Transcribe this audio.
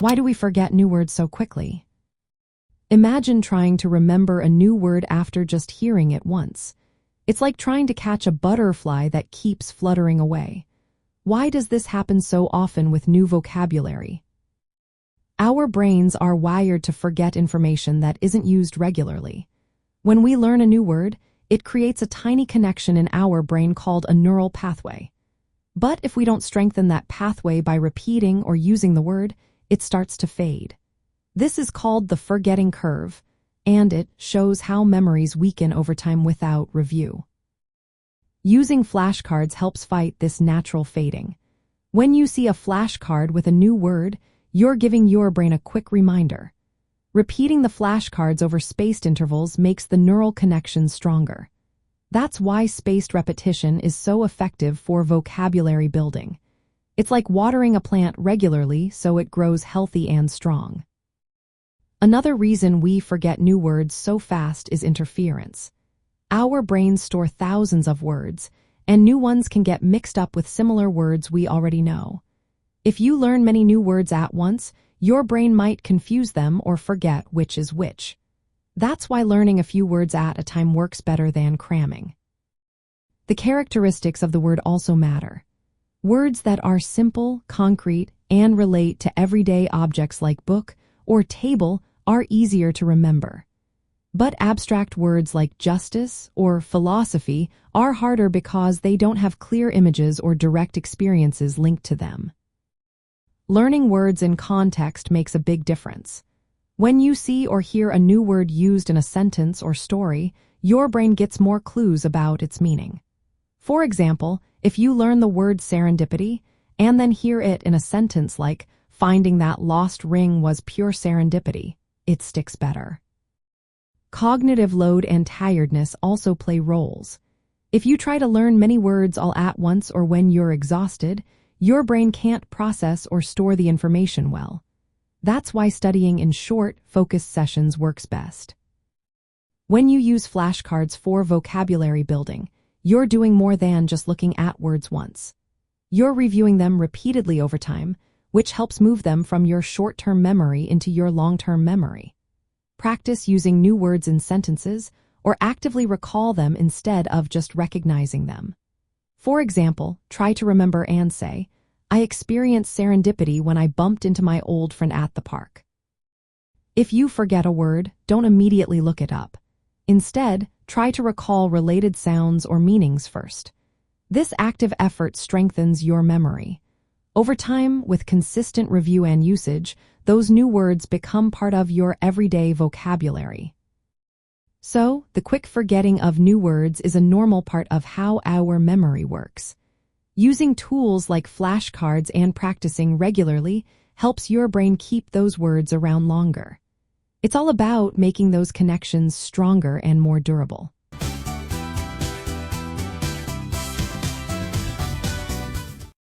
Why do we forget new words so quickly? Imagine trying to remember a new word after just hearing it once. It's like trying to catch a butterfly that keeps fluttering away. Why does this happen so often with new vocabulary? Our brains are wired to forget information that isn't used regularly. When we learn a new word, it creates a tiny connection in our brain called a neural pathway. But if we don't strengthen that pathway by repeating or using the word, it starts to fade. This is called the forgetting curve, and it shows how memories weaken over time without review. Using flashcards helps fight this natural fading. When you see a flashcard with a new word, you're giving your brain a quick reminder. Repeating the flashcards over spaced intervals makes the neural connections stronger. That's why spaced repetition is so effective for vocabulary building. It's like watering a plant regularly so it grows healthy and strong. Another reason we forget new words so fast is interference. Our brains store thousands of words, and new ones can get mixed up with similar words we already know. If you learn many new words at once, your brain might confuse them or forget which is which. That's why learning a few words at a time works better than cramming. The characteristics of the word also matter. Words that are simple, concrete, and relate to everyday objects like book or table are easier to remember. But abstract words like justice or philosophy are harder because they don't have clear images or direct experiences linked to them. Learning words in context makes a big difference. When you see or hear a new word used in a sentence or story, your brain gets more clues about its meaning. For example, if you learn the word serendipity and then hear it in a sentence like, "Finding that lost ring was pure serendipity," it sticks better. Cognitive load and tiredness also play roles. If you try to learn many words all at once or when you're exhausted, your brain can't process or store the information well. That's why studying in short, focused sessions works best. When you use flashcards for vocabulary building, you're doing more than just looking at words once. You're reviewing them repeatedly over time, which helps move them from your short-term memory into your long-term memory. Practice using new words in sentences or actively recall them instead of just recognizing them. For example, try to remember and say, "I experienced serendipity when I bumped into my old friend at the park." If you forget a word, don't immediately look it up. Instead, try to recall related sounds or meanings first. This active effort strengthens your memory. Over time, with consistent review and usage, those new words become part of your everyday vocabulary. So, the quick forgetting of new words is a normal part of how our memory works. Using tools like flashcards and practicing regularly helps your brain keep those words around longer. It's all about making those connections stronger and more durable.